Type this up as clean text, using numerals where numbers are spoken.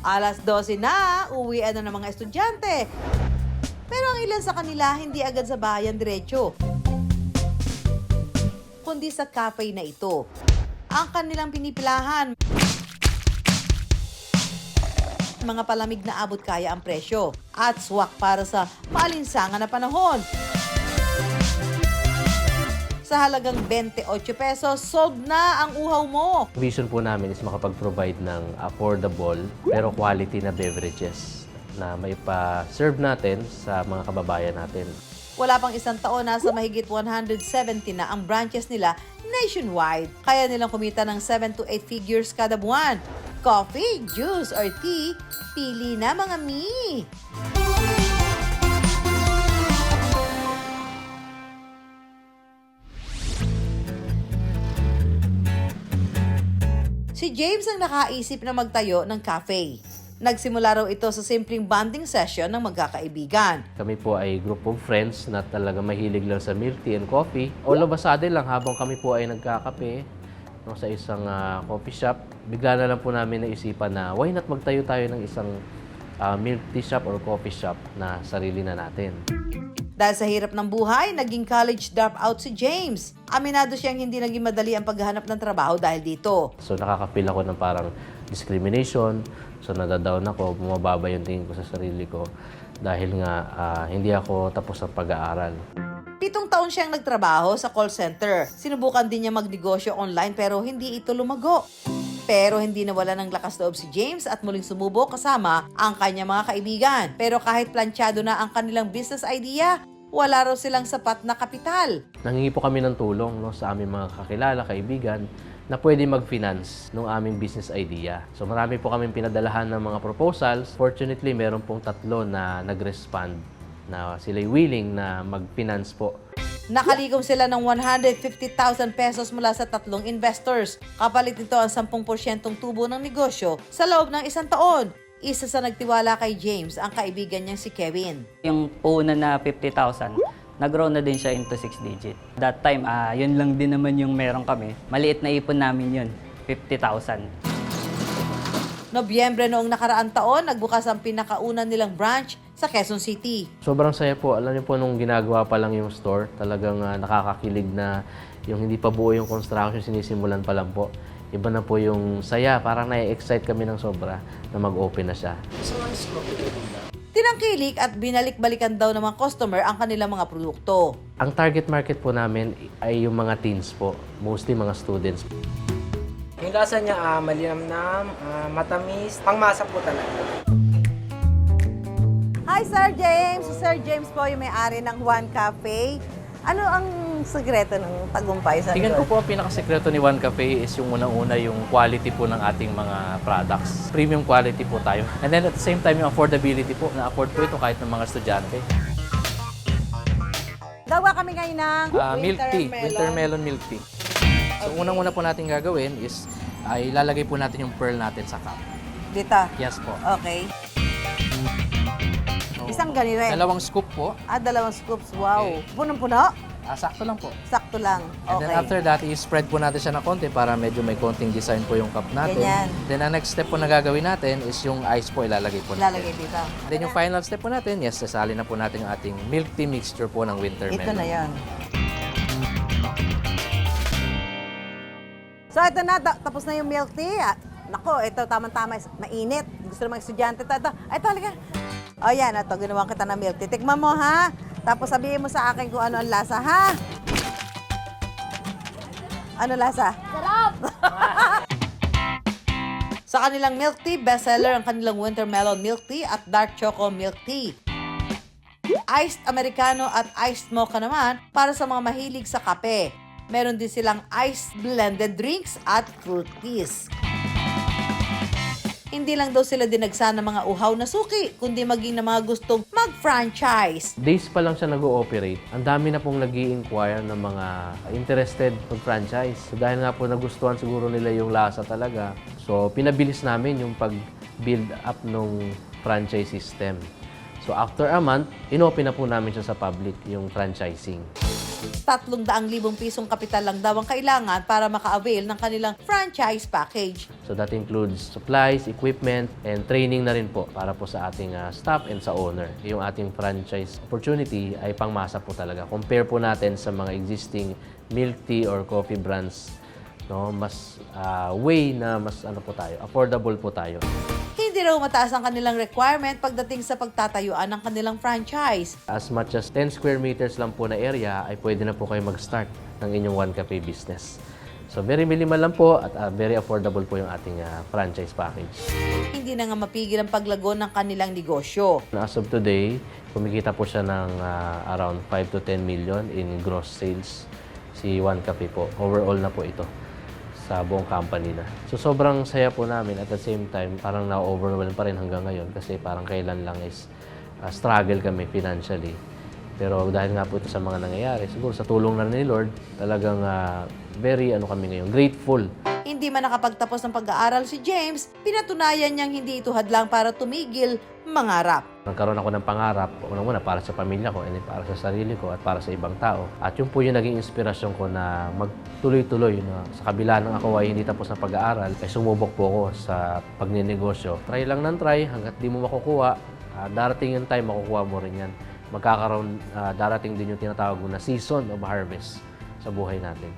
Alas 12 na, uwian na ng mga estudyante. Pero ang ilan sa kanila hindi agad sa bayan diretso, kundi sa cafe na ito. Ang kanilang pinipilahan, mga palamig na abot kaya ang presyo at swak para sa maalinsangan na panahon. Sa halagang 28 pesos, sold na ang uhaw mo. Vision po namin is makapag-provide ng affordable pero quality na beverages na maipa-serve natin sa mga kababayan natin. Wala pang isang taon, nasa mahigit 170 na ang branches nila nationwide. Kaya nilang kumita ng 7 to 8 figures kada buwan. Coffee, juice, or tea, pili na mga mi! Si James ang nakaisip na magtayo ng cafe. Nagsimula raw ito sa simpleng bonding session ng magkakaibigan. Kami po ay group of friends na talaga mahilig lang sa milk tea and coffee. All of a sudden lang habang kami po ay nagkakape sa isang coffee shop, bigla na lang po namin naisipan na why not magtayo tayo ng isang milk tea shop or coffee shop na sarili na natin. Dahil sa hirap ng buhay, naging college dropout si James. Aminado siyang hindi naging madali ang paghahanap ng trabaho dahil dito. So nakaka-feel ako ng parang discrimination. So nadadown ako, bumababa yung tingin ko sa sarili ko dahil nga hindi ako tapos ang pag-aaral. 7 taon siyang nagtrabaho sa call center. Sinubukan din niya magnegosyo online pero hindi ito lumago. Pero hindi nawala ng lakas loob si James at muling sumubok kasama ang kanyang mga kaibigan. Pero kahit planchado na ang kanilang business idea, wala raw silang sapat na kapital. Nangingi po kami ng tulong sa aming mga kakilala, kaibigan, na pwede mag-finance ng aming business idea. So marami po kaming pinadalahan ng mga proposals. Fortunately, meron pong 3 na nag-respond na sila'y willing na mag-finance po. Nakalikom sila ng 150,000 pesos mula sa 3 investors. Kapalit nito ang 10% tubo ng negosyo sa loob ng 1 taon. Isa sa nagtiwala kay James ang kaibigan niyang si Kevin. Yung una na 50,000, nag-grow na din siya into 6 digit. That time, yun lang din naman yung meron kami. Maliit na ipon namin yun, 50,000. Nobyembre noong nakaraang taon, nagbukas ang pinakauna nilang branch sa Quezon City. Sobrang saya po. Alam niyo po, nung ginagawa pa lang yung store, talagang nakakakilig na yung hindi pa buo yung construction, sinisimulan pa lang po. Iba na po yung saya. Parang na-excite kami ng sobra na mag-open na siya. Tinangkilik at binalik-balikan daw ng mga customer ang kanilang mga produkto. Ang target market po namin ay yung mga teens po. Mostly mga students. Yung lasa niya malinamnam, matamis, pangmasa po talaga. Hi, Sir James! Si Sir James po yung may-ari ng One Cafe. Ano ang sekreto ng tagumpay sa Tingnan ko po, ang pinakasekreto ni One Cafe is yung unang-una yung quality po ng ating mga products. Premium quality po tayo. And then at the same time, yung affordability po. Na-afford po ito kahit ng mga estudyante. Gawa kami ngayon ng Milk tea, winter melon milk tea. So unang-una po natin gagawin is ay ilalagay po natin yung pearl natin sa cup. Dito. Yes po. Okay. So, Isang ganito. 2 scoop po. 2 scoops. Wow. Okay. Punong-puno? Sakto lang po. Sakto lang. And then after that, i-spread po natin siya ng konti para medyo may konting design po yung cup natin. Ganyan. Then ang next step po na gagawin natin is yung ice po ilalagay po natin. Lalagay dito. Then yung final step po natin, yes, sasali na po natin yung ating milk tea mixture po ng winter melon. Ito na yan. So ito na, tapos na yung milk tea. Nako, ito tamang-tama, mainit. Gusto ng mga estudyante ito. Ay, talaga. O yan, ito, ginawa kita ng milk tea. Tikman mo, ha? Tapos sabihin mo sa akin kung ano ang lasa, ha? Ano lasa? Sarap! Sa kanilang milk tea, bestseller ang kanilang winter melon milk tea at dark choco milk tea. Iced Americano at iced mocha naman para sa mga mahilig sa kape. Meron din silang iced blended drinks at fruit teas. Hindi lang daw sila dinagsa ng mga uhaw na suki, kundi maging ng mga gustong mag-franchise. Days pa lang siya nag-ooperate, ang dami na pong nag-i-inquire ng mga interested mag-franchise. So dahil nga po nagustuhan siguro nila yung lasa talaga, so pinabilis namin yung pag-build up ng franchise system. So after a month, inopen na po namin siya sa public, yung franchising. 300,000 pisong kapital lang daw ang kailangan para maka-avail ng kanilang franchise package. So that includes supplies, equipment, and training na rin po para po sa ating staff and sa owner. Yung ating franchise opportunity ay pangmasa po talaga. Compare po natin sa mga existing milk tea or coffee brands, no, mas way na mas po tayo, affordable po tayo. Hindi raw mataas ang kanilang requirement pagdating sa pagtatayuan ng kanilang franchise. As much as 10 square meters lang po na area ay pwede na po kayo mag-start ng inyong One Cafe business. So very minimal lang po at very affordable po yung ating franchise package. Hindi na nga mapigil ang paglago ng kanilang negosyo. As of today, kumikita po siya ng around 5 to 10 million in gross sales. Si One Cafe po. Overall na po ito sa buong company na. So sobrang saya po namin at the same time parang na-overwhelm pa rin hanggang ngayon kasi parang kailan lang is struggle kami financially. Pero dahil nga po ito sa mga nangyayari, siguro sa tulong na ni Lord, talagang very kami ngayon, grateful. Hindi man nakapagtapos ng pag-aaral si James, pinatunayan niyang hindi ito hadlang para tumigil mangarap. Nagkaroon ako ng pangarap, unang-una para sa pamilya ko, and then para sa sarili ko at para sa ibang tao. At yun po yung naging inspirasyon ko na magtuloy-tuloy na sa kabila ng ako ay hindi tapos na pag-aaral, ay sumubok po ako sa pagninegosyo. Try lang ng try, hanggat di mo makukuha, darating yung time, makukuha mo rin yan. Magkakaroon, darating din yung tinatawag na season of harvest sa buhay natin.